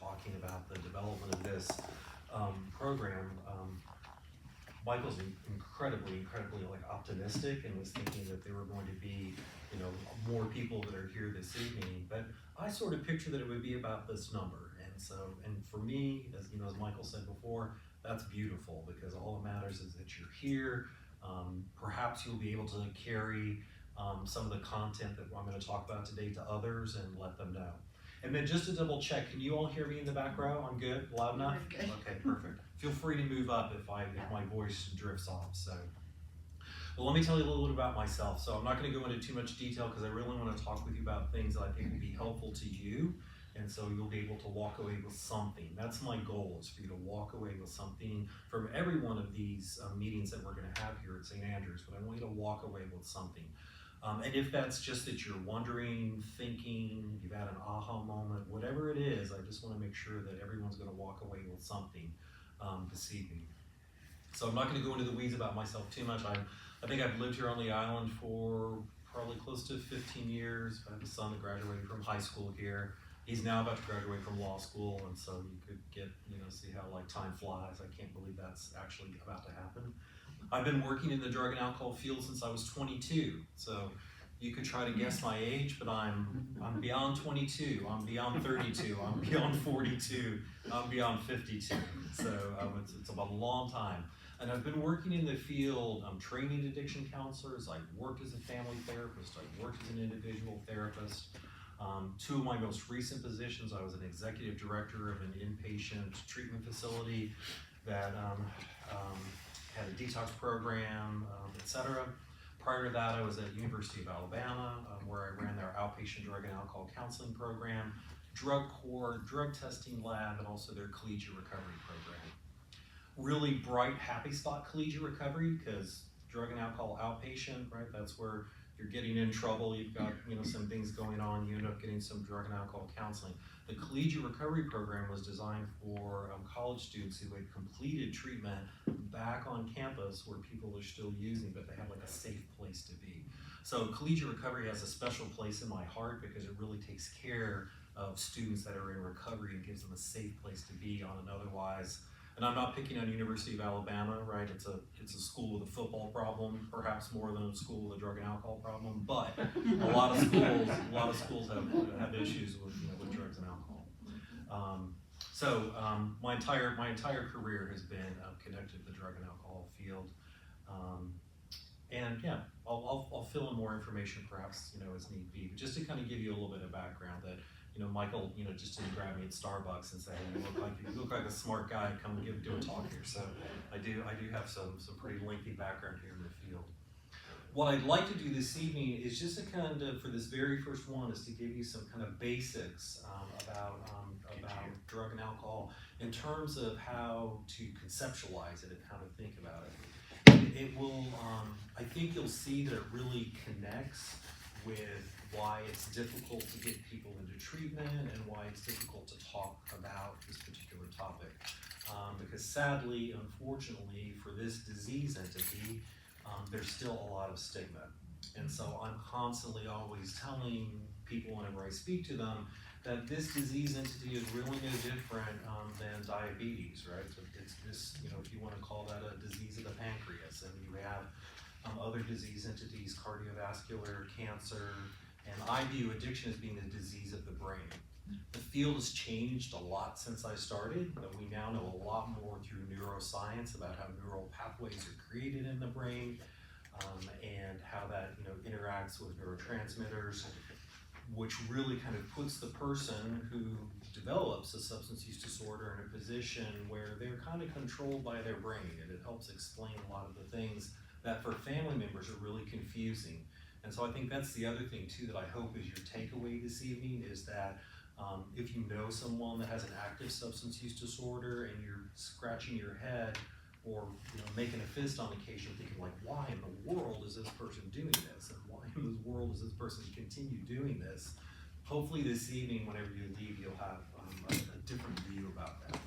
talking about the development of this program, Michael's incredibly like optimistic and was thinking that there were going to be, you know, more people that are here this evening. But I sort of pictured that it would be about this number. And so, and for me, as you know, as Michael said before, that's beautiful because all that matters is that you're here. Perhaps you'll be able to carry some of the content that I'm going to talk about today to others and let them know. And then just to double check, can you all hear me in the back row? I'm good, loud enough? Good. Okay, perfect. Feel free to move up if my voice drifts off. So, well, let me tell you a little bit about myself. So I'm not going to go into too much detail because I really want to talk with you about things that I think will be helpful to you. And so you'll be able to walk away with something. That's my goal, is for you to walk away with something from every one of these meetings that we're going to have here at St. Andrews. But I want you to walk away with something. And if that's just that you're wondering, thinking, you've had an aha moment, whatever it is, I just want to make sure that everyone's going to walk away with something this evening. So I'm not going to go into the weeds about myself too much. I think I've lived here on the island for probably close to 15 years. I have a son that graduated from high school here. He's now about to graduate from law school, and so you could get, see how like time flies. I can't believe that's actually about to happen. I've been working in the drug and alcohol field since I was 22. So you could try to guess my age, but I'm beyond 22, I'm beyond 32, I'm beyond 42, I'm beyond 52. So it's about a long time. And I've been working in the field, I'm training addiction counselors, I've worked as a family therapist, I've worked as an individual therapist. Two of my most recent positions, I was an executive director of an inpatient treatment facility that had a detox program, etc. Prior to that, I was at University of Alabama, where I ran their outpatient drug and alcohol counseling program, drug court, drug testing lab, and also their collegiate recovery program. Really bright, happy spot collegiate recovery, because drug and alcohol outpatient, right? That's where you're getting in trouble, you've got some things going on, you end up getting some drug and alcohol counseling. The collegiate recovery program was designed for college students who had completed treatment back on campus where people are still using, but they have like a safe place to be. So collegiate recovery has a special place in my heart because it really takes care of students that are in recovery and gives them a safe place to be on an otherwise. And I'm not picking on University of Alabama, right? It's a school with a football problem, perhaps more than a school with a drug and alcohol problem. But a lot of schools have issues with drugs and alcohol. My entire career has been connected to the drug and alcohol field. And yeah, I'll fill in more information perhaps as need be. But just to kind of give you a little bit of background that. Michael, just didn't grab me at Starbucks and say, hey, you look like a smart guy, come do a talk here. So I do have some pretty lengthy background here in the field. What I'd like to do this evening is just to kind of, for this very first one, is to give you some kind of basics about drug and alcohol in terms of how to conceptualize it and how to think about it. It will, I think you'll see that it really connects with why it's difficult to get people into treatment and why it's difficult to talk about this particular topic. Because sadly, unfortunately, for this disease entity, there's still a lot of stigma. And so I'm constantly always telling people whenever I speak to them that this disease entity is really no different than diabetes, right? So it's this, if you want to call that a disease of the pancreas, and you have other disease entities, cardiovascular, cancer, and I view addiction as being a disease of the brain. The field has changed a lot since I started, but we now know a lot more through neuroscience about how neural pathways are created in the brain, and how that interacts with neurotransmitters, which really kind of puts the person who develops a substance use disorder in a position where they're kind of controlled by their brain, and it helps explain a lot of the things that for family members are really confusing. And so I think that's the other thing too that I hope is your takeaway this evening is that if you know someone that has an active substance use disorder and you're scratching your head or making a fist on occasion thinking like, why in the world is this person doing this? And why in the world does this person continue doing this? Hopefully this evening, whenever you leave, you'll have a different view about that.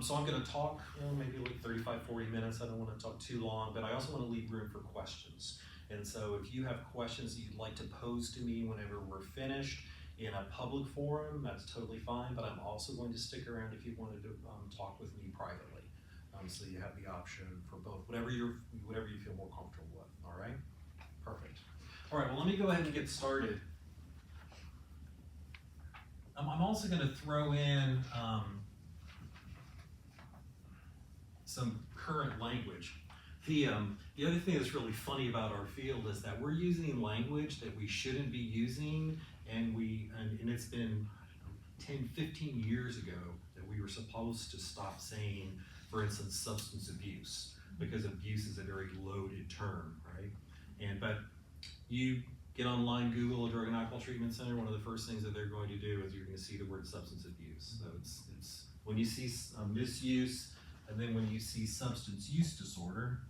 So I'm going to talk maybe like 35, 40 minutes. I don't want to talk too long, but I also want to leave room for questions. And so if you have questions that you'd like to pose to me whenever we're finished, in a public forum, that's totally fine, but I'm also going to stick around if you wanted to talk with me privately. So you have the option for both, whatever you feel more comfortable with, all right? Perfect. All right, well, let me go ahead and get started. I'm also going to throw in some current language. The other thing that's really funny about our field is that we're using language that we shouldn't be using, and it's been 10, 15 years ago that we were supposed to stop saying, for instance, substance abuse, because abuse is a very loaded term, right? But you get online, Google a drug and alcohol treatment center, one of the first things that they're going to do is you're going to see the word substance abuse. So it's when you see misuse, and then when you see substance use disorder,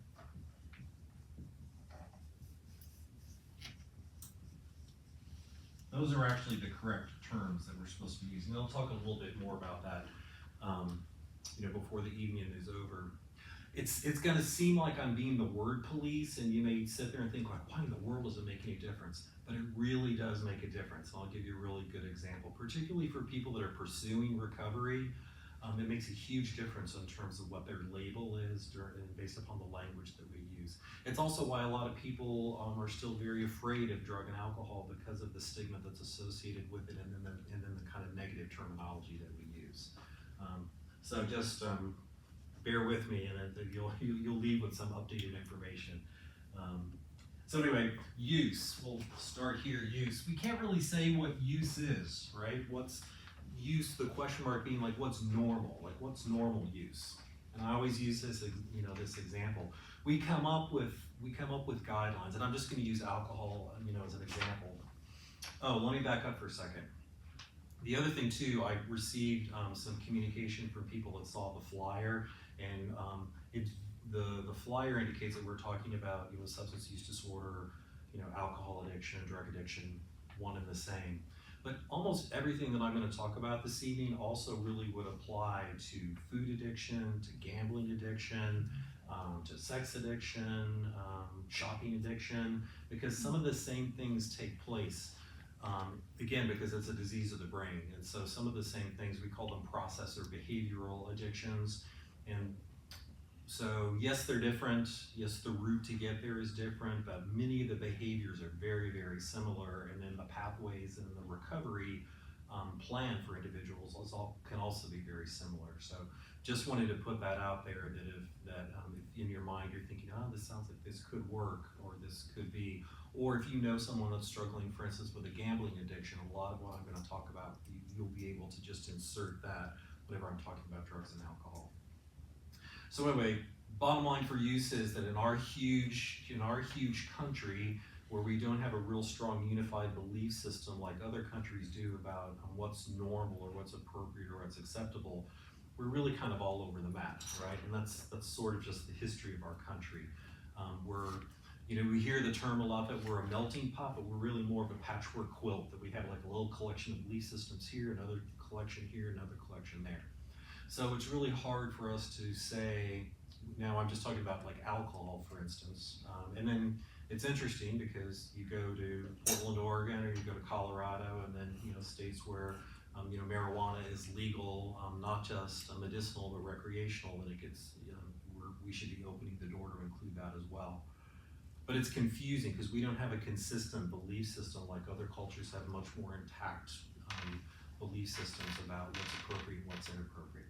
those are actually the correct terms that we're supposed to be using. I'll talk a little bit more about that before the evening is over. It's going to seem like I'm being the word police, and you may sit there and think, like, why in the world does it make any difference? But it really does make a difference. And I'll give you a really good example, particularly for people that are pursuing recovery. It makes a huge difference in terms of what their label is based upon the language that we use. It's also why a lot of people are still very afraid of drug and alcohol because of the stigma that's associated with it, and then the kind of negative terminology that we use. So just bear with me, and you'll leave with some updated information. So anyway, use. We'll start here. Use. We can't really say what use is, right? What's use? The question mark being like, what's normal? Like, what's normal use? And I always use this, this example. We come up with guidelines, and I'm just going to use alcohol, as an example. Oh, let me back up for a second. The other thing too, I received some communication from people that saw the flyer, and the flyer indicates that we're talking about substance use disorder, alcohol addiction, drug addiction, one and the same. But almost everything that I'm going to talk about this evening also really would apply to food addiction, to gambling addiction, to sex addiction, shopping addiction, because some of the same things take place. Again, because it's a disease of the brain. And so some of the same things, we call them process or behavioral addictions. And so yes, they're different. Yes, the route to get there is different, but many of the behaviors are very, very similar. And then the pathways and the recovery plan for individuals can also be very similar. So just wanted to put that out there, that if in your mind you're thinking, oh, this sounds like this could work, or this could be, or if you know someone that's struggling, for instance, with a gambling addiction, a lot of what I'm going to talk about, you'll be able to just insert that whenever I'm talking about drugs and alcohol. So anyway, bottom line for use is that in our huge country, where we don't have a real strong unified belief system like other countries do about what's normal or what's appropriate or what's acceptable, we're really kind of all over the map, right? And that's sort of just the history of our country. We hear the term a lot that we're a melting pot, but we're really more of a patchwork quilt, that we have like a little collection of belief systems here, another collection here, another collection there. So it's really hard for us to say, now I'm just talking about like alcohol, for instance, and then it's interesting because you go to Portland, Oregon, or you go to Colorado, and then states where marijuana is legal, not just medicinal but recreational, and it gets we should be opening the door to include that as well. But it's confusing because we don't have a consistent belief system like other cultures have much more intact belief systems about what's appropriate and what's inappropriate.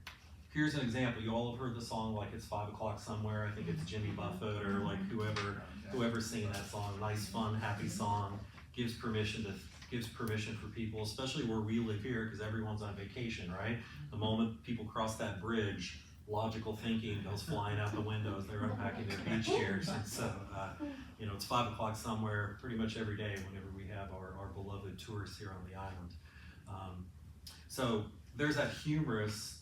Here's an example. You all have heard the song like It's 5 O'Clock Somewhere. I think it's Jimmy Buffett or like whoever's singing that song. Nice, fun, happy song. Gives permission for people, especially where we live here, because everyone's on vacation, right? The moment people cross that bridge, logical thinking goes flying out the windows. They're unpacking their beach chairs. And so, it's 5 o'clock somewhere pretty much every day whenever we have our beloved tourists here on the island. So there's that humorous,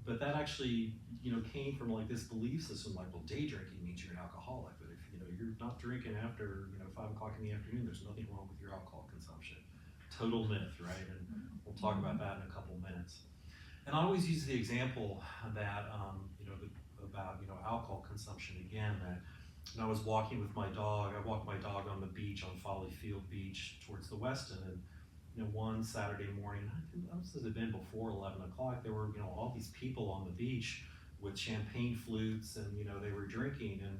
but that actually, came from like this belief system, like, well, day drinking means you're an alcoholic. But if, you're not drinking after, 5 o'clock in the afternoon, there's nothing wrong with your alcohol consumption. Total myth, right? And we'll talk about that in a couple minutes. And I always use the example that, about alcohol consumption again, that when I was walking with my dog, I walked my dog on the beach, on Folly Field Beach towards the Westin, and one Saturday morning, I must have been before 11 o'clock, there were, all these people on the beach with champagne flutes and, they were drinking. And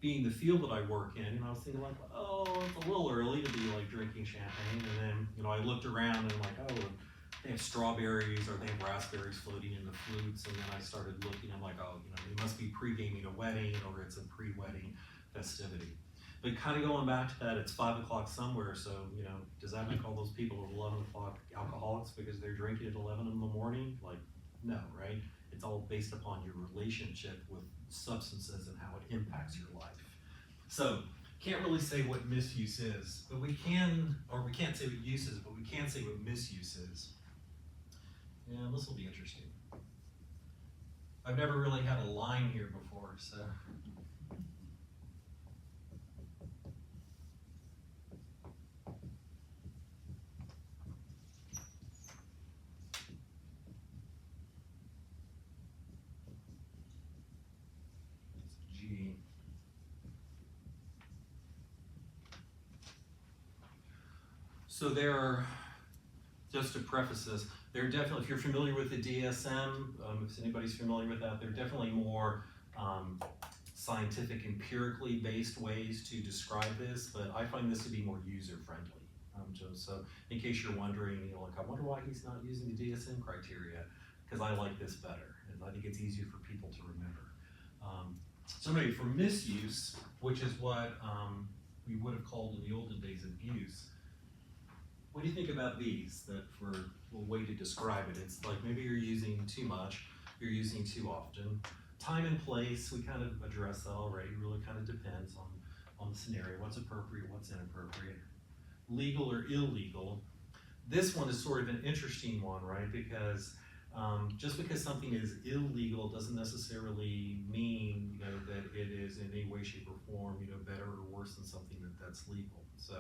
being the field that I work in, I was thinking like, oh, it's a little early to be like drinking champagne. And then, I looked around and like, oh, they have strawberries or they have raspberries floating in the flutes. And then I started looking, I'm like, oh, they must be pre-gaming a wedding or it's a pre-wedding festivity. But kind of going back to that, it's 5 o'clock somewhere, so, does that make all those people at 11 o'clock alcoholics because they're drinking at 11 in the morning? Like, no, right? It's all based upon your relationship with substances and how it impacts your life. So, can't really say what misuse is, but we can't say what use is, but we can say what misuse is. And this will be interesting. I've never really had a line here before, so. So there are, just to preface this, there are definitely, if you're familiar with the DSM, if anybody's familiar with that, there are definitely more scientific, empirically based ways to describe this, but I find this to be more user-friendly. So in case you're wondering, like, I wonder why he's not using the DSM criteria, because I like this better, and I think it's easier for people to remember. So anyway, for misuse, which is what we would have called in the olden days abuse, what do you think about these, that for a way to describe it? It's like maybe you're using too much, you're using too often. Time and place, we kind of addressed that already, really kind of depends on the scenario, what's appropriate, what's inappropriate. Legal or illegal. This one is sort of an interesting one, right? Because just because something is illegal doesn't necessarily mean that it is in any way, shape, or form better or worse than something that's legal. So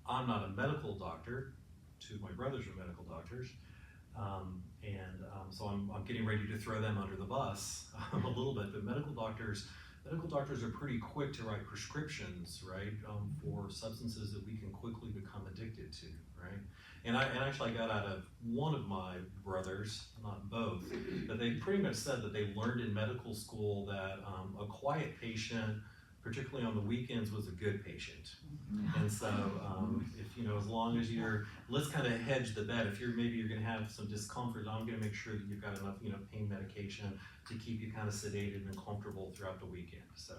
I'm not a medical doctor. Two of my brothers are medical doctors, so I'm getting ready to throw them under the bus a little bit. But medical doctors are pretty quick to write prescriptions, right, for substances that we can quickly become addicted to, right? And actually I got out of one of my brothers, not both, but they pretty much said that they learned in medical school that a quiet patient, particularly on the weekends, was a good patient. And so if as long as let's kind of hedge the bet. If you're gonna have some discomfort, I'm gonna make sure that you've got enough pain medication to keep you kind of sedated and comfortable throughout the weekend. So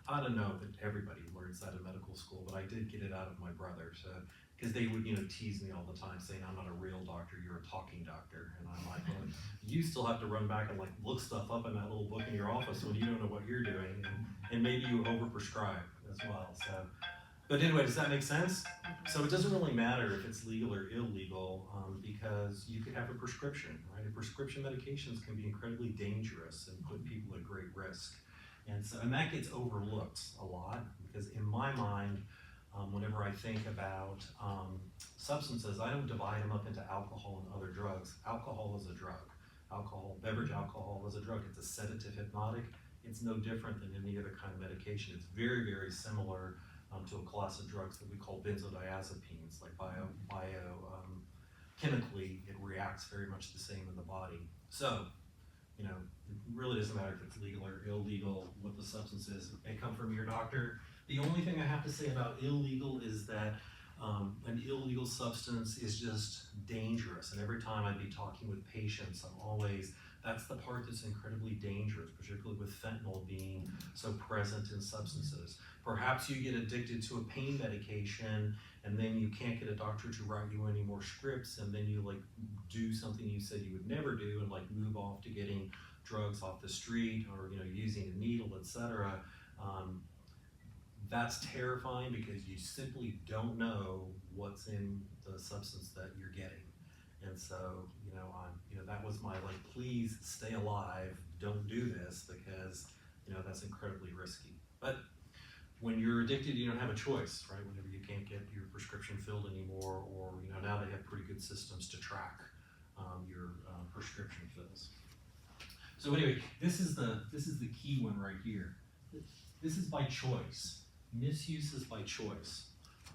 I don't know that everybody learns that in medical school, but I did get it out of my brother. So because they would tease me all the time saying I'm not a real doctor, you're a talking doctor. And I'm like, well, you still have to run back and like look stuff up in that little book in your office when you don't know what you're doing, and maybe you overprescribe as well. So, but anyway, does that make sense? So it doesn't really matter if it's legal or illegal, because you could have a prescription, right? And prescription medications can be incredibly dangerous and put people at great risk. And that gets overlooked a lot, because in my mind, whenever I think about substances, I don't divide them up into alcohol and other drugs. Alcohol is a drug. Beverage alcohol is a drug. It's a sedative hypnotic. It's no different than any other kind of medication. It's very, very similar to a class of drugs that we call benzodiazepines. Like chemically, it reacts very much the same in the body. So, it really doesn't matter if it's legal or illegal, what the substance is. It may come from your doctor. The only thing I have to say about illegal is that an illegal substance is just dangerous. And every time I'd be talking with patients, that's the part that's incredibly dangerous, particularly with fentanyl being so present in substances. Perhaps you get addicted to a pain medication and then you can't get a doctor to write you any more scripts, and then you do something you said you would never do and move off to getting drugs off the street or using a needle, etc. That's terrifying because you simply don't know what's in the substance that you're getting. And so, that was my please stay alive, don't do this, because, that's incredibly risky. But when you're addicted, you don't have a choice, right? Whenever you can't get your prescription filled anymore, or, now they have pretty good systems to track your prescription fills. So anyway, this is the key one right here. This is by choice. Misuse is by choice.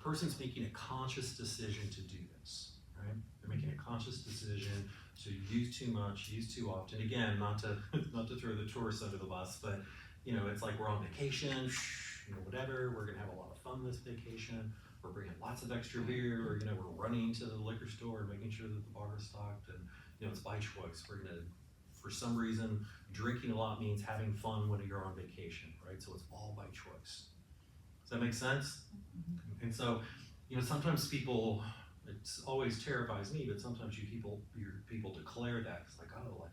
person's making a conscious decision to do this, right? They're making a conscious decision to use too much, use too often. Again, not to throw the tourists under the bus, but it's like we're on vacation, whatever. We're gonna have a lot of fun this vacation. We're bringing lots of extra beer, or we're running to the liquor store and making sure that the bar is stocked, and it's by choice. We're gonna, for some reason, drinking a lot means having fun when you're on vacation, right? So it's all by choice. Does that make sense? And so, sometimes people, it always terrifies me, but sometimes people declare that. It's like, oh,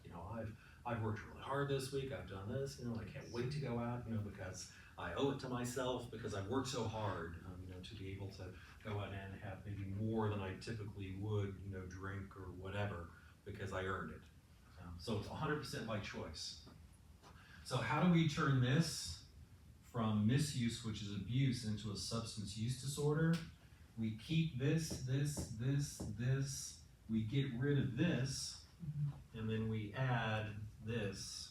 I've worked really hard this week, I've done this, I can't wait to go out, because I owe it to myself, because I've worked so hard, to be able to go out and have maybe more than I typically would, drink or whatever, because I earned it. So it's 100% by choice. So how do we turn this from misuse, which is abuse, into a substance use disorder? We keep this, we get rid of this, and then we add this.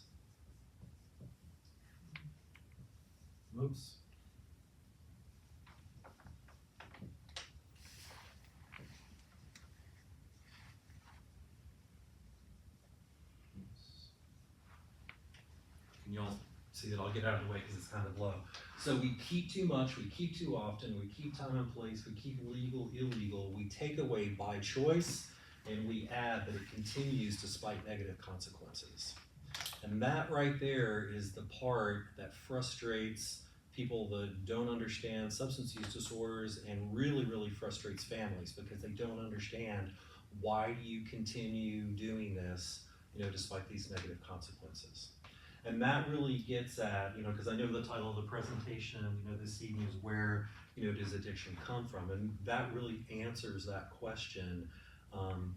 Oops. Can you all see that? I'll get out of the way because it's kind of low. So we keep too much, we keep too often, we keep time and place, we keep legal, illegal, we take away by choice, and we add that it continues despite negative consequences. And that right there is the part that frustrates people that don't understand substance use disorders, and really, really frustrates families, because they don't understand, why do you continue doing this, despite these negative consequences. And that really gets at, because I know the title of the presentation, this evening is where, does addiction come from? And that really answers that question,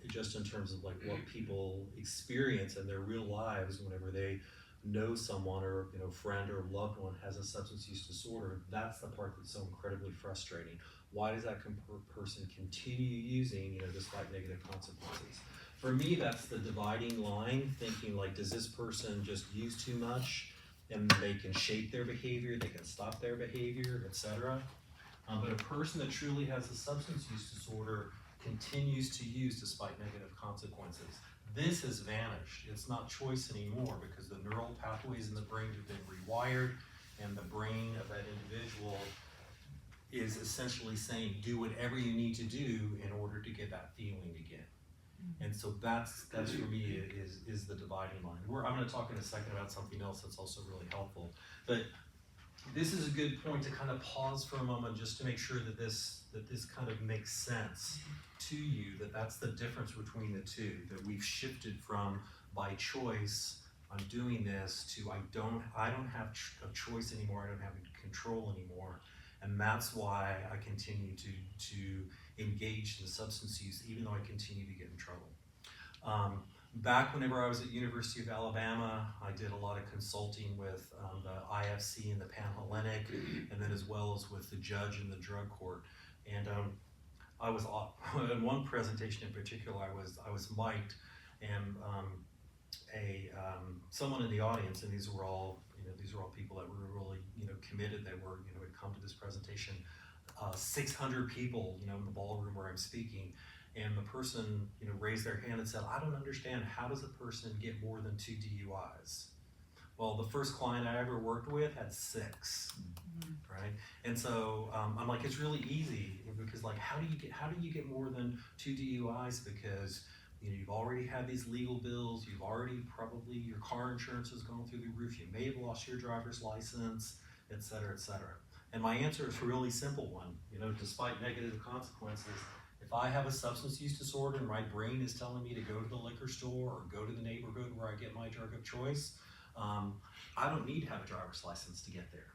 just in terms of like what people experience in their real lives whenever they know someone, or friend or loved one has a substance use disorder. That's the part that's so incredibly frustrating. Why does that person continue using, despite negative consequences? For me, that's the dividing line, thinking like, does this person just use too much and they can shape their behavior, they can stop their behavior, etc. But a person that truly has a substance use disorder continues to use despite negative consequences. This has vanished. It's not choice anymore, because the neural pathways in the brain have been rewired, and the brain of that individual is essentially saying, do whatever you need to do in order to get that feeling again. And so that's for me is the dividing line. I'm going to talk in a second about something else that's also really helpful. But this is a good point to kind of pause for a moment, just to make sure that this kind of makes sense to you, that's the difference between the two, that we've shifted from by choice, I'm doing this, to I don't have a choice anymore, I don't have control anymore. And that's why I continue to engage in substance use, even though I continue to get in trouble. Back whenever I was at University of Alabama, I did a lot of consulting with the IFC and the Panhellenic, and then as well as with the judge in the drug court. And I was in one presentation in particular, I was mic'd, and someone in the audience, and these were all people that were really committed. They were had come to this presentation. 600 people in the ballroom where I'm speaking, and the person raised their hand and said, I don't understand, how does a person get more than 2 DUIs? Well, the first client I ever worked with had 6, right? And so I'm like, it's really easy, because like, how do you get more than 2 DUIs? Because you've already had these legal bills, you've already probably, your car insurance has gone through the roof, you may have lost your driver's license, et cetera, et cetera. And my answer is a really simple one, despite negative consequences. If I have a substance use disorder and my brain is telling me to go to the liquor store or go to the neighborhood where I get my drug of choice, I don't need to have a driver's license to get there.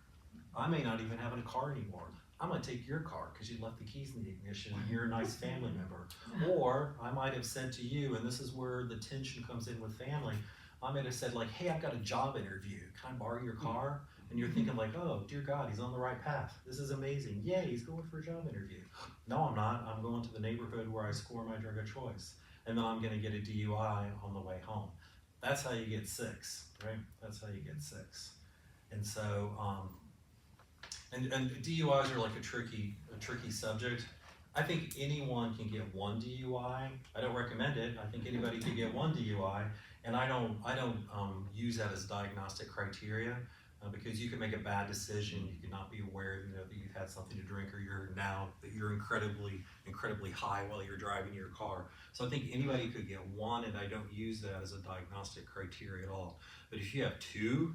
I may not even have a car anymore. I'm gonna take your car because you left the keys in the ignition and you're a nice family member. Or I might have said to you, and this is where the tension comes in with family, I might have said like, hey, I've got a job interview, can I borrow your car? And you're thinking like, oh, dear God, he's on the right path. This is amazing. Yay, he's going for a job interview. No, I'm not. I'm going to the neighborhood where I score my drug of choice. And then I'm gonna get a DUI on the way home. That's how you get 6, right? That's how you get 6. And so And DUIs are like a tricky subject. I think anyone can get one DUI. I don't recommend it. I think anybody can get one DUI, and I don't use that as diagnostic criteria because you can make a bad decision. You can not be aware, that you've had something to drink, or you're incredibly high while you're driving your car. So I think anybody could get one, and I don't use that as a diagnostic criteria at all. But if you have two,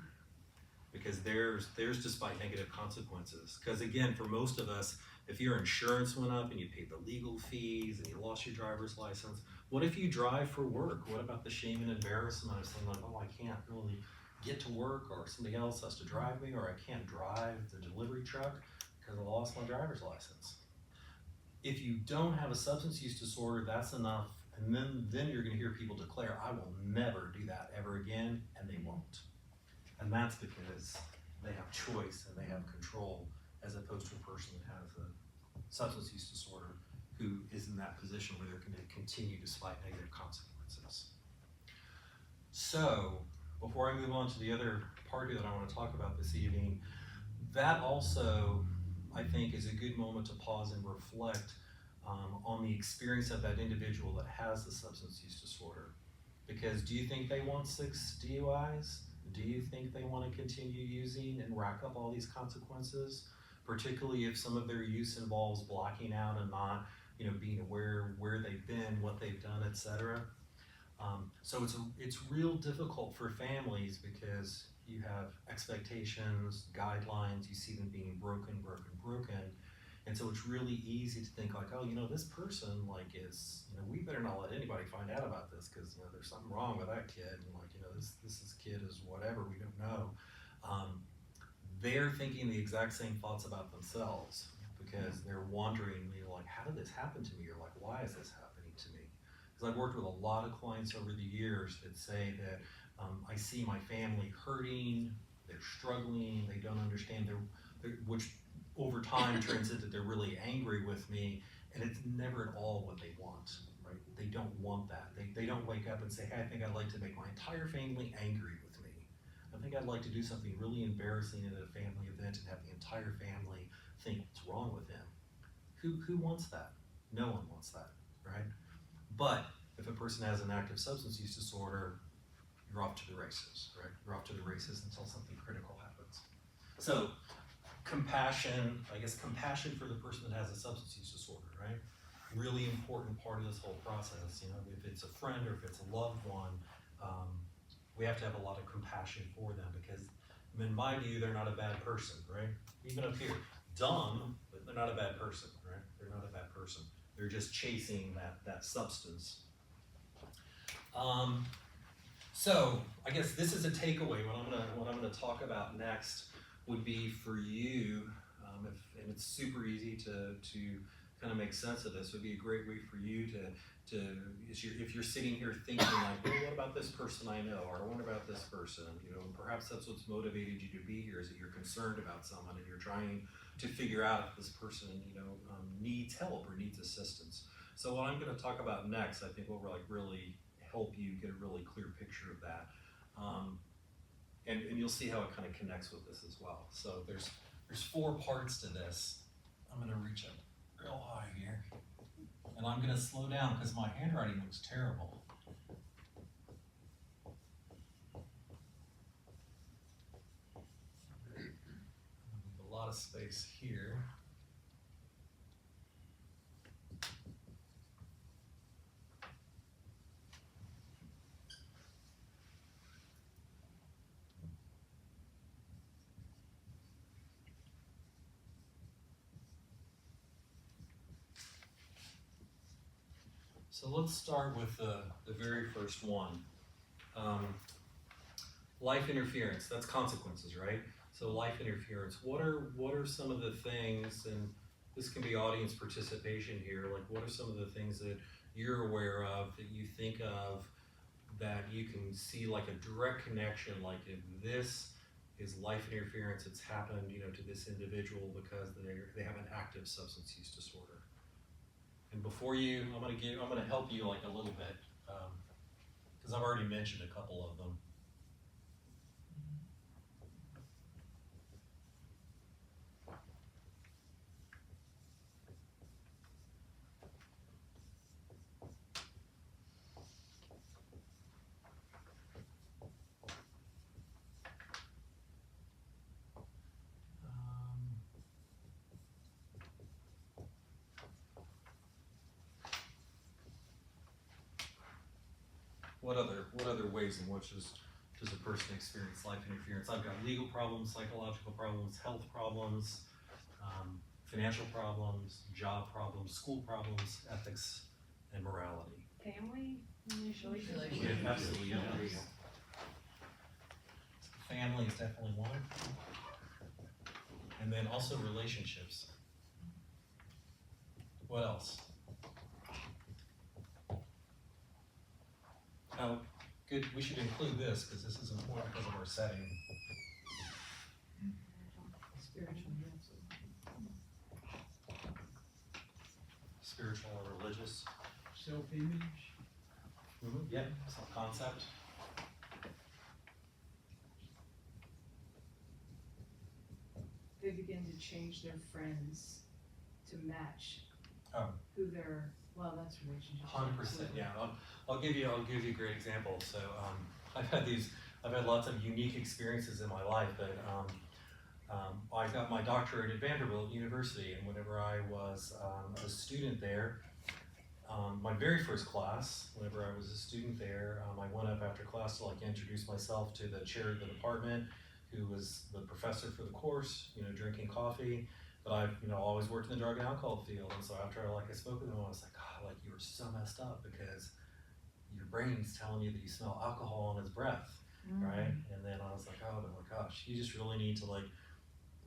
because there's despite negative consequences. Because again, for most of us, if your insurance went up and you paid the legal fees and you lost your driver's license, what if you drive for work? What about the shame and embarrassment of saying like, oh, I can't really get to work, or somebody else has to drive me, or I can't drive the delivery truck because I lost my driver's license? If you don't have a substance use disorder, that's enough. And then you're gonna hear people declare, I will never do that ever again, and they won't. And that's because they have choice and they have control, as opposed to a person that has a substance use disorder who is in that position where they're going to continue despite negative consequences. So, before I move on to the other party that I want to talk about this evening, that also, I think, is a good moment to pause and reflect on the experience of that individual that has the substance use disorder. Because do you think they want 6 DUIs? Do you think they want to continue using and rack up all these consequences? Particularly if some of their use involves blacking out and not, being aware where they've been, what they've done, etc. So it's real difficult for families because you have expectations, guidelines, you see them being broken. And so it's really easy to think like, oh, this person is, we better not let anybody find out about this because, there's something wrong with that kid. And this kid is whatever, we don't know. They're thinking the exact same thoughts about themselves because they're wondering, how did this happen to me? Or why is this happening to me? Because I've worked with a lot of clients over the years that say that I see my family hurting, they're struggling, they don't understand, which over time turns into they're really angry with me, and it's never at all what they want, right? They don't want that. They don't wake up and say, hey, I think I'd like to make my entire family angry with me. I think I'd like to do something really embarrassing at a family event and have the entire family think what's wrong with him. Who wants that? No one wants that, right? But if a person has an active substance use disorder, you're off to the races, right? You're off to the races until something critical happens. So compassion for the person that has a substance use disorder, right? Really important part of this whole process. If it's a friend or if it's a loved one, we have to have a lot of compassion for them because, in my view, they're not a bad person, right? Even up here, dumb, but they're not a bad person, right? They're not a bad person. They're just chasing that substance. So I guess this is a takeaway. What I'm gonna talk about next would be for you, and it's super easy to kind of make sense of this. Would be a great way for you if you're sitting here thinking like, well, what about this person I know, or what about this person? Perhaps that's what's motivated you to be here, is that you're concerned about someone and you're trying to figure out if this person, needs help or needs assistance. So what I'm going to talk about next, I think will really help you get a really clear picture of that. And you'll see how it kind of connects with this as well. So there's 4 parts to this. I'm going to reach up real high here. And I'm going to slow down because my handwriting looks terrible. A lot of space here. So let's start with the very first one. Life interference, that's consequences, right? So life interference, what are some of the things, and this can be audience participation here, what are some of the things that you're aware of, that you think of, that you can see a direct connection, if this is life interference, it's happened, to this individual because they have an active substance use disorder. And before I'm going to help you a little bit, because I've already mentioned a couple of them. what other ways in which does a person experience life interference? I've got legal problems, psychological problems, health problems, financial problems, job problems, school problems, ethics, and morality. Family relationships. Yeah, absolutely. Yeah, there you go. Family is definitely one. And then also relationships. What else? Oh, good. We should include this because this is important because of our setting. Spiritual, Spiritual or religious. Self-image. Yeah, self-concept. They begin to change their friends to match Oh. who they're. Well, that's relationships. 100%. Yeah. I'll give you a great example. So I've had lots of unique experiences in my life, but I got my doctorate at Vanderbilt University, and whenever I was a student there, my very first class, whenever I was a student there, I went up after class to introduce myself to the chair of the department, who was the professor for the course, drinking coffee. But I've always worked in the drug and alcohol field, and so after I spoke with him, I was like, God, you were so messed up because your brain's telling you that you smell alcohol on his breath, right? And then I was like, oh my gosh, you just really need to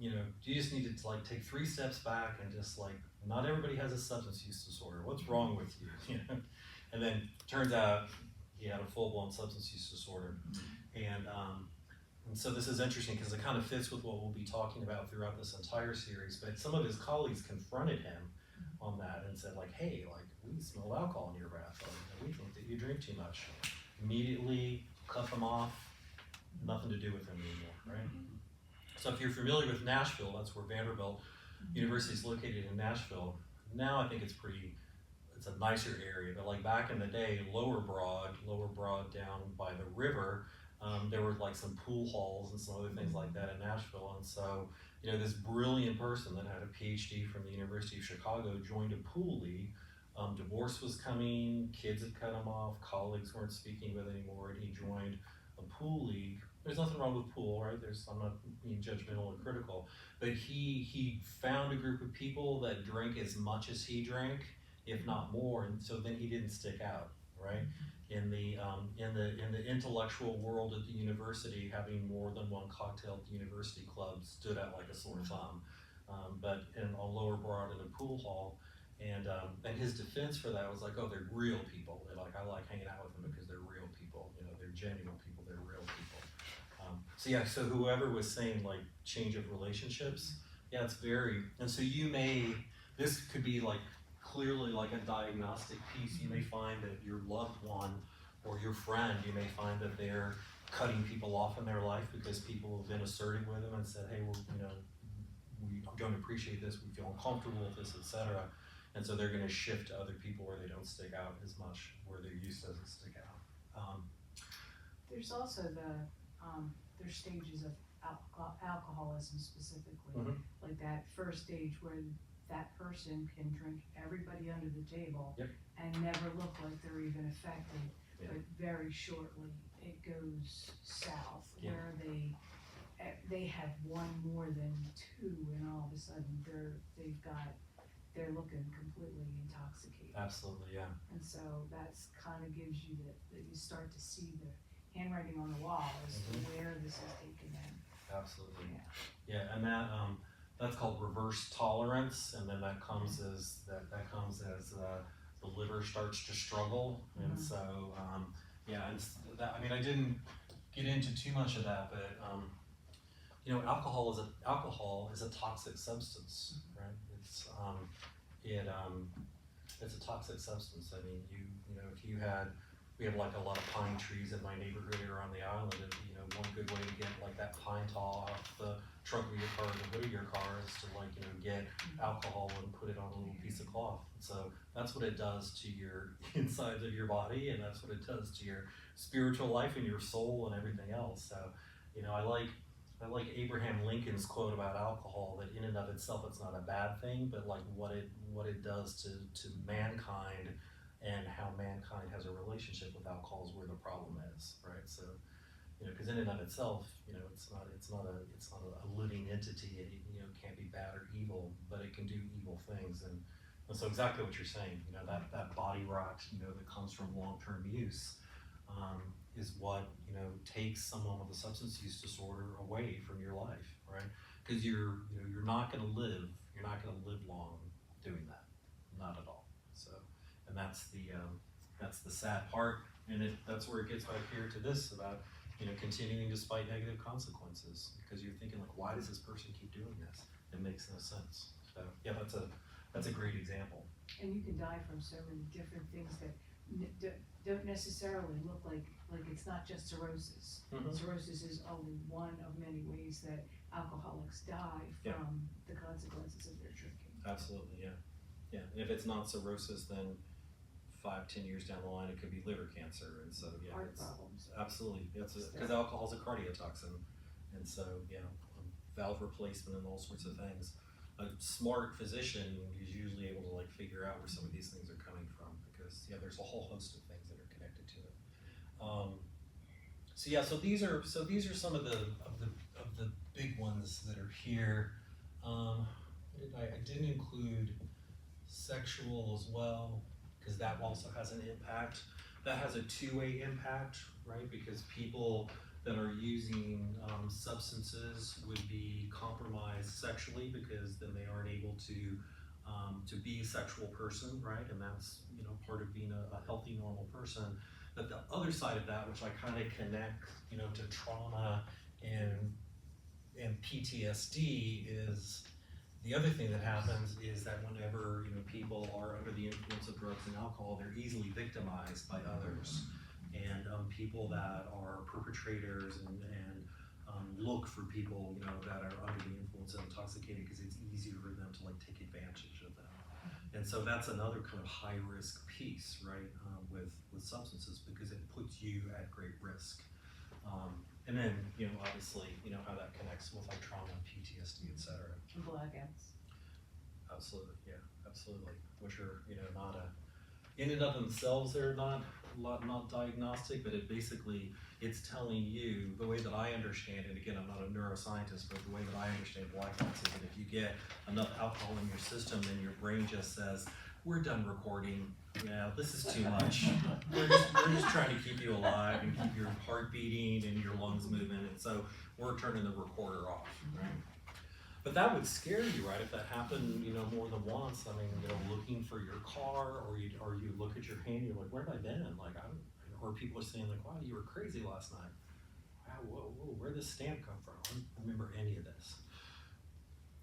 you just need to take 3 steps back and just not everybody has a substance use disorder. What's wrong with you? And then turns out he had a full-blown substance use disorder, and so this is interesting because it kind of fits with what we'll be talking about throughout this entire series, but some of his colleagues confronted him on that and said hey, we smell alcohol in your breath, we think that you drink too much. Immediately cut them off, nothing to do with them anymore, right? So if you're familiar with Nashville, that's where Vanderbilt University is located in Nashville. Now I think it's a nicer area, but back in the day, Lower Broad down by the river, there were some pool halls and some other things like that in Nashville. And so, this brilliant person that had a PhD from the University of Chicago joined a pool league. Divorce was coming, kids had cut him off, colleagues weren't speaking with anymore, and he joined a pool league. There's nothing wrong with pool, right? I'm not being judgmental or critical, but he found a group of people that drank as much as he drank, if not more, and so then he didn't stick out, right? In the intellectual world at the university, having more than one cocktail at the university club stood out like a sore thumb. But on Lower Broad in a pool hall, and his defense for that was oh, they're real people. They're I like hanging out with them because they're real people. They're genuine people. They're real people. So whoever was saying change of relationships, yeah, it's very. And so this could be clearly a diagnostic piece. You may find that your loved one or your friend, you may find that they're cutting people off in their life because people have been assertive with them and said, hey, we don't appreciate this, we feel uncomfortable with this, etc. And so they're going to shift to other people where they don't stick out as much, where their use doesn't stick out. There's also there's stages of alcoholism specifically, that first stage where that person can drink everybody under the table and never look like they're even affected, but very shortly it goes south where they have one more than 2, and all of a sudden they're looking completely intoxicated. Absolutely, yeah. And so that's kind of gives you that you start to see the handwriting on the wall as to where this is taken in. Absolutely. Yeah, and that's called reverse tolerance, and then that comes as the liver starts to struggle, and so and that, I didn't get into too much of that, but alcohol is a toxic substance, right? It's a toxic substance. We have a lot of pine trees in my neighborhood here on the island, and one good way to get that pine tar off the trunk of your car or the hood of your car is to get alcohol and put it on a little piece of cloth. So that's what it does to your insides of your body, and that's what it does to your spiritual life and your soul and everything else. So I like Abraham Lincoln's quote about alcohol, that in and of itself it's not a bad thing, but what it does to mankind and how mankind has a relationship with alcohol is where the problem is, right? So, because in and of itself, it's not a living entity. It, can't be bad or evil, but it can do evil things. And so exactly what you're saying, that body rot, that comes from long-term use, is what, takes someone with a substance use disorder away from your life, right? Because you're not going to live long doing that, not at all. So, and that's the sad part, and that's where it gets back here to this about, continuing despite negative consequences, because you're thinking like, why does this person keep doing this? It makes no sense. So yeah, that's a great example. And you can die from so many different things that don't necessarily look like it's not just cirrhosis. Mm-hmm. Cirrhosis is only one of many ways that alcoholics die from the consequences of their drinking. Absolutely, yeah. Yeah, and if it's not cirrhosis, then 5-10 years down the line, it could be liver cancer, and so Heart problems. Absolutely, because alcohol is a cardiotoxin, and so valve replacement and all sorts of things. A smart physician is usually able to figure out where some of these things are coming from, because there's a whole host of things that are connected to it. So these are some of the big ones that are here. I didn't include sexual as well, because that also has an impact. That has a two-way impact, right? Because people that are using substances would be compromised sexually, because then they aren't able to be a sexual person, right? And that's part of being a healthy, normal person. But the other side of that, which I kind of connect to trauma and PTSD, is the other thing that happens is that whenever people are under the influence of drugs and alcohol, they're easily victimized by others, and people that are perpetrators and look for people that are under the influence and intoxicated, because it's easier for them to take advantage of them. And so that's another kind of high risk piece, right, with substances, because it puts you at great risk. And then, obviously, how that connects with trauma, PTSD, et cetera. And blackouts. Absolutely, yeah, absolutely. Which are, not in and of themselves, they're not diagnostic, but it's telling you, the way that I understand it, again, I'm not a neuroscientist, but the way that I understand blackouts is that if you get enough alcohol in your system, then your brain just says, we're done recording. Yeah, this is too much. We're just trying to keep you alive and keep your heart beating and your lungs moving, and so we're turning the recorder off, right? But that would scare you, right? If that happened, more than once. I mean, looking for your car, or you look at your hand, you're like, where have I been? Or people are saying wow, you were crazy last night. Wow, whoa, where'd this stamp come from? I don't remember any of this.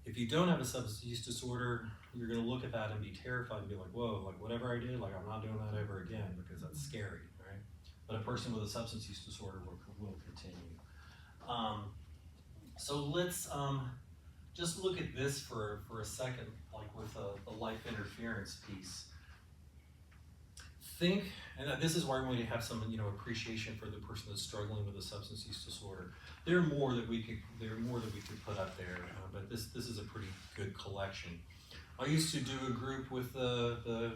If you don't have a substance use disorder, you're going to look at that and be terrified and be like, whoa, whatever I did, I'm not doing that ever again, because that's scary, right? But a person with a substance use disorder will continue. So let's just look at this for a second, with the life interference piece. Think, and this is why we have some appreciation for the person that's struggling with a substance use disorder. There are more that we could put up there, but this is a pretty good collection. I used to do a group with the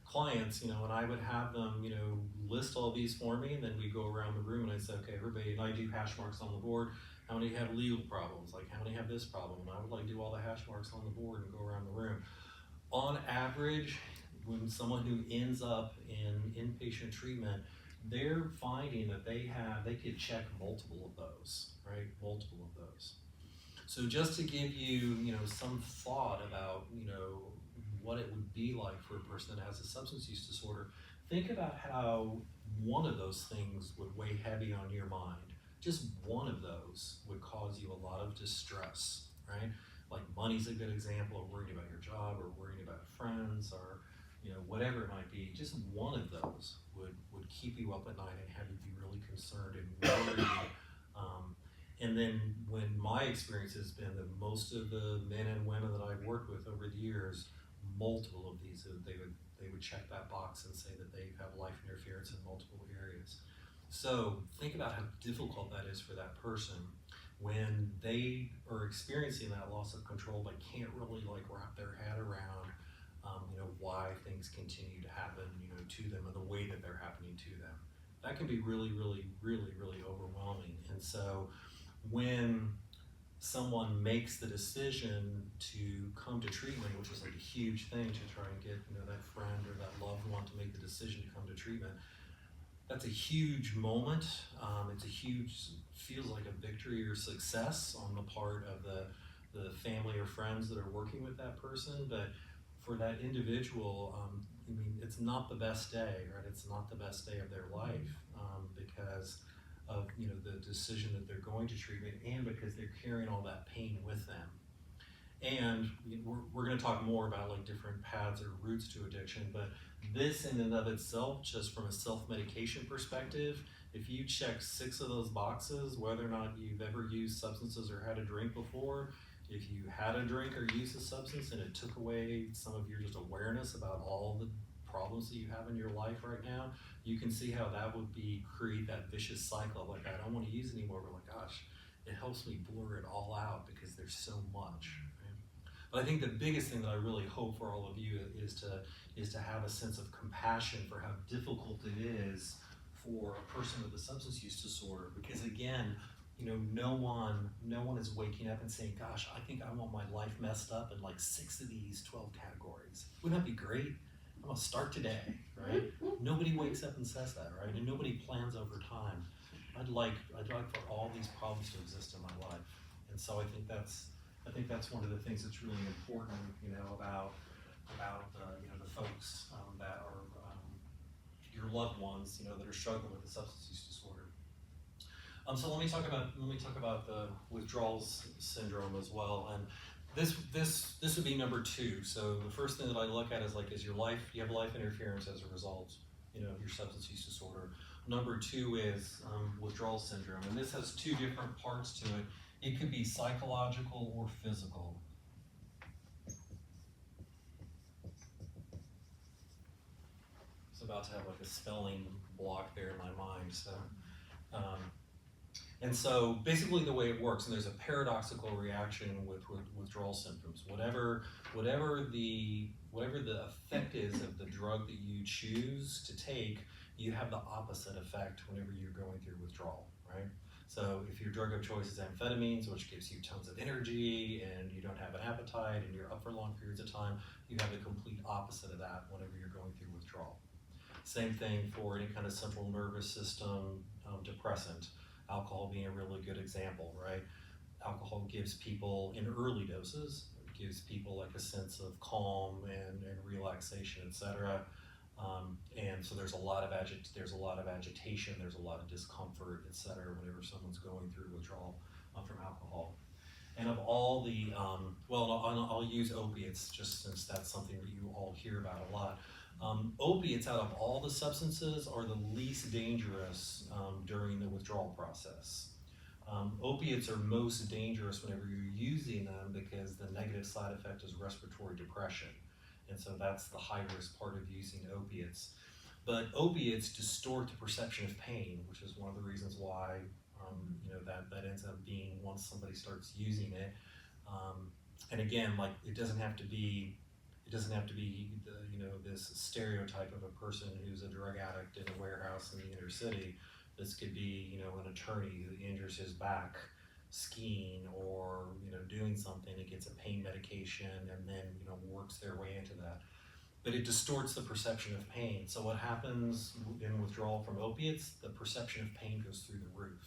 clients, and I would have them list all these for me, and then we go around the room and I'd say, okay, everybody, and I do hash marks on the board. How many have legal problems? How many have this problem? And I would do all the hash marks on the board and go around the room. On average, when someone who ends up in inpatient treatment, they're finding that they could check multiple of those, right? Multiple of those. So just to give you, some thought about, what it would be like for a person that has a substance use disorder, think about how one of those things would weigh heavy on your mind. Just one of those would cause you a lot of distress, right? Money's a good example, or worrying about your job, or worrying about friends, or whatever it might be. Just one of those would keep you up at night and have you be really concerned and worried. And then when my experience has been that most of the men and women that I've worked with over the years, multiple of these, they would check that box and say that they have life interference in multiple areas. So think about how difficult that is for that person when they are experiencing that loss of control but can't really wrap their head around why things continue to happen, to them and the way that they're happening to them. That can be really, really, really, really overwhelming. And so when someone makes the decision to come to treatment, which is like a huge thing to try and get, that friend or that loved one to make the decision to come to treatment, that's a huge moment. It's a huge, feels like a victory or success on the part of the family or friends that are working with that person. But for that individual, it's not the best day, right? It's not the best day of their life because of the decision that they're going to treatment, and because they're carrying all that pain with them. And we're going to talk more about like different paths or routes to addiction, but this in and of itself, just from a self-medication perspective, if you check 6 of those boxes, whether or not you've ever used substances or had a drink before, if you had a drink or used a substance and it took away some of your just awareness about all the problems that you have in your life right now, you can see how that would create that vicious cycle of like, I don't want to use anymore, but like, gosh, it helps me blur it all out because there's so much. Right? But I think the biggest thing that I really hope for all of you is to have a sense of compassion for how difficult it is for a person with a substance use disorder, because again, no one is waking up and saying, gosh, I think I want my life messed up in like 6 of these 12 categories. Wouldn't that be great? I'm gonna start today, right? Nobody wakes up and says that, right? And nobody plans over time. I'd like for all these problems to exist in my life. And so I think that's one of the things that's really important, about the folks that are your loved ones, that are struggling with the substance use disorder. So let me talk about the withdrawal syndrome as well. And this would be number 2. So the first thing that I look at is like, you have life interference as a result, of your substance use disorder. Number 2 is withdrawal syndrome, and this has 2 different parts to it. It could be psychological or physical. It's about to have like a spelling block there in my mind. So. And so basically the way it works, and there's a paradoxical reaction with withdrawal symptoms. Whatever the effect is of the drug that you choose to take, you have the opposite effect whenever you're going through withdrawal, right? So if your drug of choice is amphetamines, which gives you tons of energy and you don't have an appetite and you're up for long periods of time, you have the complete opposite of that whenever you're going through withdrawal. Same thing for any kind of central nervous system depressant. Alcohol being a really good example, right? Alcohol gives people, in early doses, gives people like a sense of calm and relaxation, etc. And so there's a lot of agitation, there's a lot of discomfort, etc. whenever someone's going through withdrawal from alcohol. And of all the, I'll use opiates just since that's something that you all hear about a lot. Opiates, out of all the substances, are the least dangerous during the withdrawal process. Opiates are most dangerous whenever you're using them because the negative side effect is respiratory depression. And so that's the high risk part of using opiates. But opiates distort the perception of pain, which is one of the reasons why that ends up being, once somebody starts using it. And again, like it doesn't have to be this stereotype of a person who's a drug addict in a warehouse in the inner city. This could be, an attorney who injures his back skiing or, doing something and gets a pain medication and then, works their way into that. But it distorts the perception of pain. So what happens in withdrawal from opiates, the perception of pain goes through the roof.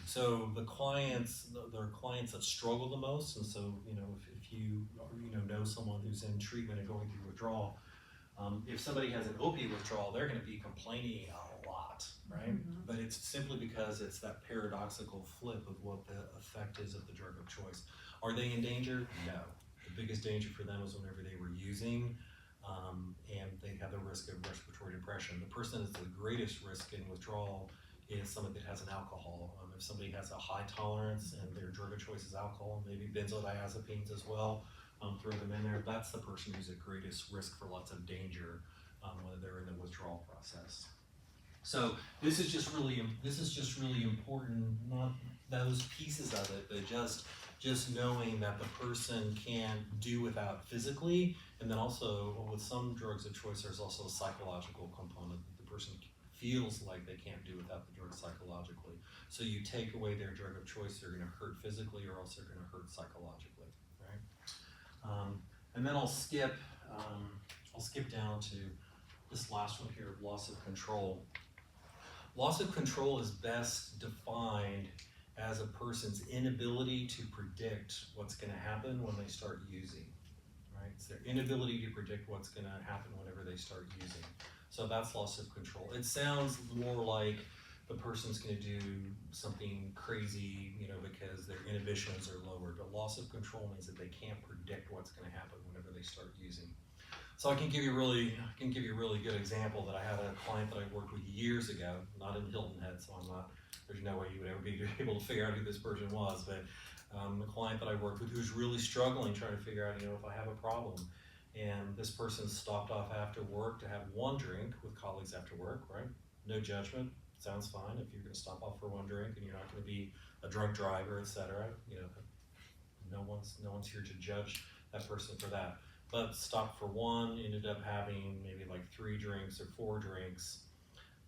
So there are clients that struggle the most, and so if you know someone who's in treatment and going through withdrawal, if somebody has an opiate withdrawal, they're going to be complaining a lot, right? Mm-hmm. But it's simply because it's that paradoxical flip of what the effect is of the drug of choice. Are they in danger? No. The biggest danger for them is whenever they were using, and they have the risk of respiratory depression. The person that's the greatest risk in withdrawal is somebody that has an alcohol. If somebody has a high tolerance and their drug of choice is alcohol, maybe benzodiazepines as well, throw them in there. That's the person who's at greatest risk for lots of danger when they're in the withdrawal process. So this is just really important. Not those pieces of it, but just knowing that the person can do without physically, And then also, with some drugs of choice, there's also a psychological component that the person feels like they can't do without the drug psychologically. So you take away their drug of choice, they're gonna hurt physically or else they're gonna hurt psychologically, right? And then I'll skip down to this last one here, loss of control. Loss of control is best defined as a person's inability to predict what's gonna happen when they start using, right? It's their inability to predict what's gonna happen whenever they start using. So that's loss of control. It sounds more like the person's gonna do something crazy, you know, because their inhibitions are lowered, but loss of control means that they can't predict what's gonna happen whenever they start using. So I can give you a really good example that I had a client that I worked with years ago, not in Hilton Head, so there's no way you would ever be able to figure out who this person was, but a client that I worked with who was really struggling trying to figure out, you know, if I have a problem. And this person stopped off after work to have one drink with colleagues after work, right? No judgment, sounds fine if you're gonna stop off for one drink and you're not gonna be a drunk driver, etc. You know, no one's here to judge that person for that. But stopped for one, ended up having maybe like 3 drinks or 4 drinks.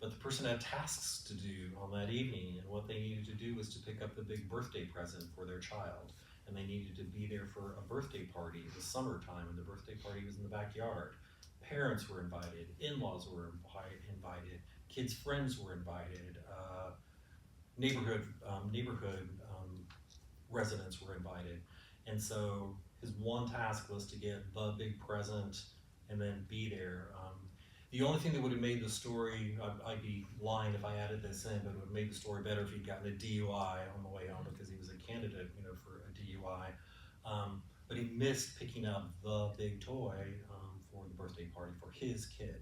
But the person had tasks to do on that evening, and what they needed to do was to pick up the big birthday present for their child. And they needed to be there for a birthday party. It was summertime, and the birthday party was in the backyard. Parents were invited, in-laws were invited, kids' friends were invited, neighborhood residents were invited. And so his one task was to get the big present and then be there. The only thing that would have made the story, I'd be lying if I added this in, but it would have made the story better if he'd gotten a DUI on the way home because he was a candidate, you know, for a DUI. But he missed picking up the big toy for the birthday party for his kid.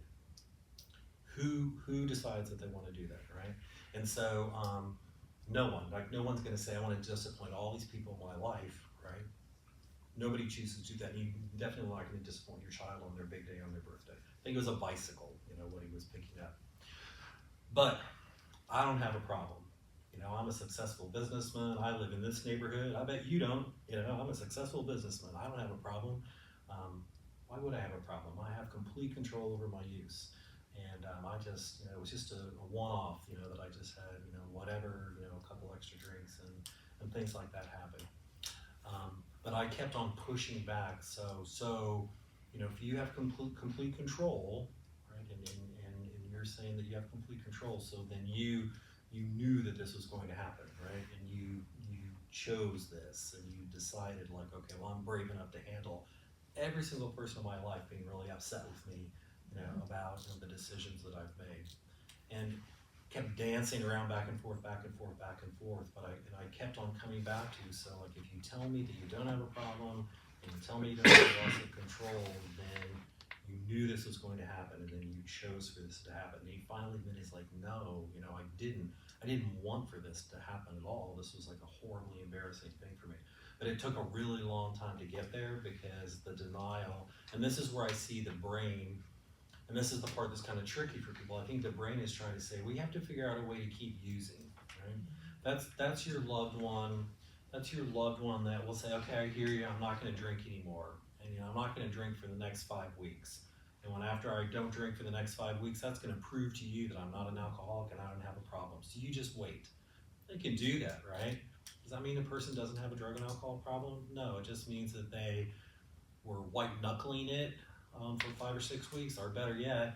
Who decides that they want to do that, right? And so no one's going to say, I want to disappoint all these people in my life, right? Nobody chooses to do that. And you're definitely not going to disappoint your child on their big day, on their birthday. I think it was a bicycle, you know, what he was picking up. But I don't have a problem. You know, I'm a successful businessman. I live in this neighborhood. I bet you don't. You know, I'm a successful businessman. I don't have a problem. Why would I have a problem? I have complete control over my use. And I just, you know, it was just a one-off, you know, that I just had, you know, whatever, you know, a couple extra drinks and things like that happened. But I kept on pushing back. So, you know, if you have complete control, right, and you're saying that you have complete control, so then you knew that this was going to happen, right? And you chose this, and you decided like, okay, well, I'm brave enough to handle every single person in my life being really upset with me, you know, about, you know, the decisions that I've made, and kept dancing around back and forth, but I kept on coming back to, so like, if you tell me that you don't have a problem, and you tell me you don't have loss of control, then you knew this was going to happen, and then you chose for this to happen. And he finally admitted, he's like, no, you know, I didn't want for this to happen at all. This was like a horribly embarrassing thing for me. But it took a really long time to get there because the denial, and this is where I see the brain, and this is the part that's kind of tricky for people. I think the brain is trying to say, we have to figure out a way to keep using, right? That's your loved one. That's your loved one that will say, okay, I hear you, I'm not gonna drink anymore. And you know, I'm not gonna drink for the next 5 weeks. And when after I don't drink for the next 5 weeks, that's gonna prove to you that I'm not an alcoholic and I don't have a problem. So you just wait. They can do that, right? Does that mean a person doesn't have a drug and alcohol problem? No, it just means that they were white knuckling it for 5 or 6 weeks, or better yet,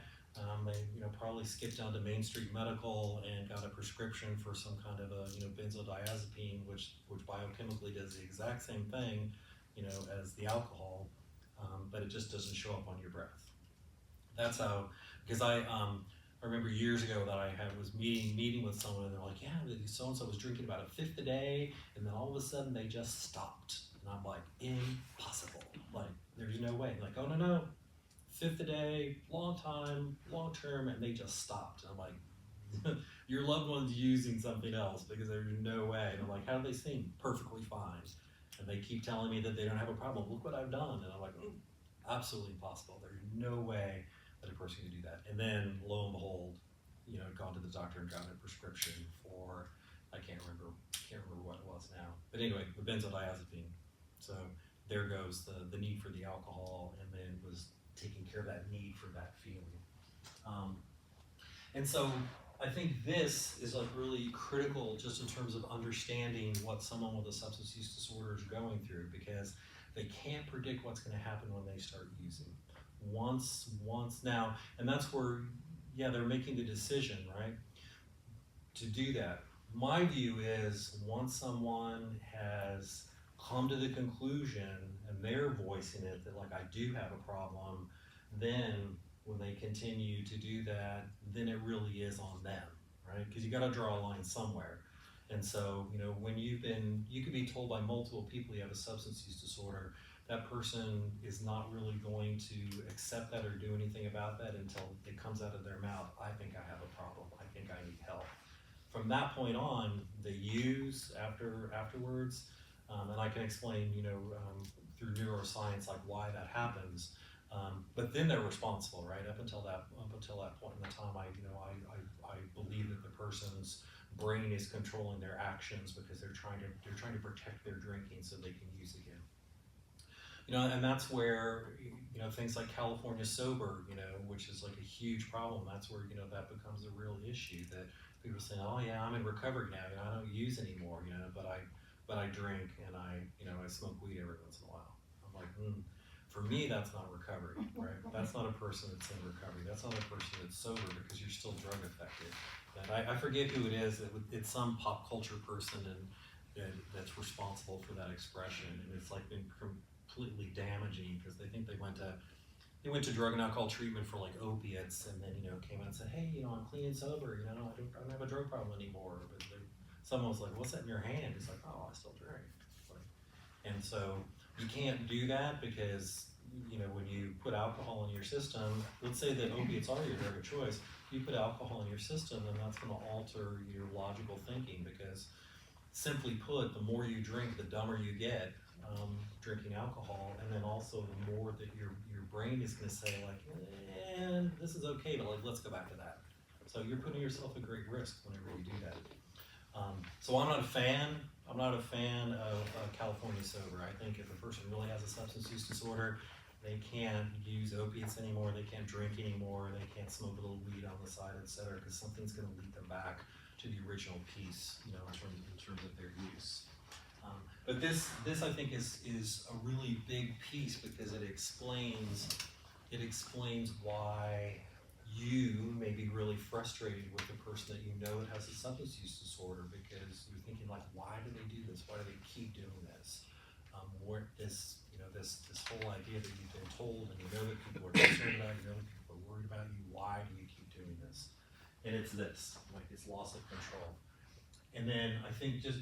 they, you know, probably skipped down to Main Street Medical and got a prescription for some kind of a, you know, benzodiazepine, which biochemically does the exact same thing, you know, as the alcohol, but it just doesn't show up on your breath. That's how, because I remember years ago that I was meeting with someone, and they're like, yeah, so-and-so was drinking about a fifth a day, and then all of a sudden they just stopped. And I'm like, impossible. Like, there's no way. Like, oh, no. Fifth a day, long time, long term, and they just stopped. And I'm like, your loved one's using something else because there's no way. And I'm like, how do they seem? Perfectly fine. And they keep telling me that they don't have a problem. Look what I've done. And I'm like, absolutely impossible. There's no way that a person can do that. And then lo and behold, you know, gone to the doctor and gotten a prescription for, I can't remember what it was now. But anyway, the benzodiazepine. So there goes the need for the alcohol, and then was taking care of that need for that feeling. And so I think this is like really critical just in terms of understanding what someone with a substance use disorder is going through, because they can't predict what's going to happen when they start using. Once now, and that's where, yeah, they're making the decision, right, to do that. My view is once someone has come to the conclusion and they're voicing it that like I do have a problem, then when they continue to do that, then it really is on them, right? Because you got to draw a line somewhere. And so, you know, when you could be told by multiple people you have a substance use disorder, that person is not really going to accept that or do anything about that until it comes out of their mouth, I think I have a problem, I think I need help. From that point on, they use afterwards, and I can explain, you know, through neuroscience, like why that happens. But then they're responsible, right? Up until that point in the time, I believe that the person's brain is controlling their actions because they're trying to protect their drinking so they can use again. You know, and that's where, you know, things like California Sober, you know, which is like a huge problem. That's where, you know, that becomes a real issue, that people say, oh yeah, I'm in recovery now, you know, I don't use anymore, you know, but I drink and I smoke weed every once in a while. I'm like, for me, that's not recovery, right? That's not a person that's in recovery. That's not a person that's sober, because you're still drug affected. And I forget who it is. It's some pop culture person that's responsible for that expression, and it's like been completely damaging because they think they went to drug and alcohol treatment for like opiates, and then, you know, came out and said, hey, you know, I'm clean and sober, you know, I don't have a drug problem anymore. But someone was like, what's that in your hand? It's like, oh, I still drink. And so you can't do that because, you know, when you put alcohol in your system, let's say that opiates are your drug of choice, you put alcohol in your system, then that's going to alter your logical thinking, because simply put, the more you drink, the dumber you get drinking alcohol, and then also the more that your brain is going to say like, this is okay, but like, let's go back to that. So you're putting yourself at great risk whenever you do that. So I'm not a fan of California Sober. I think if a person really has a substance use disorder, they can't use opiates anymore, they can't drink anymore, they can't smoke a little weed on the side, etc., because something's going to lead them back to the original piece, you know, in terms of their use. But this I think is a really big piece, because it explains why you may be really frustrated with the person that you know that has a substance use disorder, because you're thinking like, why do they do this? Why do they keep doing this? This whole idea that you've been told, and you know that people are concerned about, you know that people are worried about you. Why do you keep doing this? And it's this, like, it's loss of control. And then I think just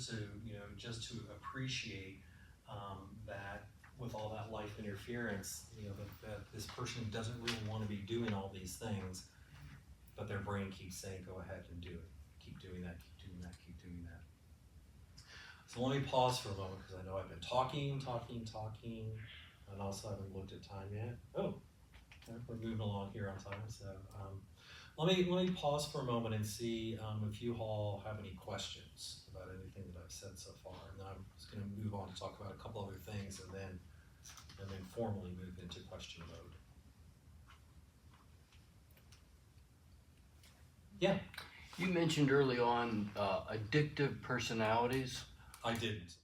to appreciate that with all that life interference, you know, that this person doesn't really want to be doing all these things, but their brain keeps saying, go ahead and do it. Keep doing that, keep doing that, keep doing that. So let me pause for a moment, because I know I've been talking, and also haven't looked at time yet. Oh, we're moving along here on time, so let me pause for a moment and see if you all have any questions about anything that I've said so far. And then I'm just going to move on to talk about a couple other things, and then formally move into question mode. Yeah. You mentioned early on addictive personalities. I didn't.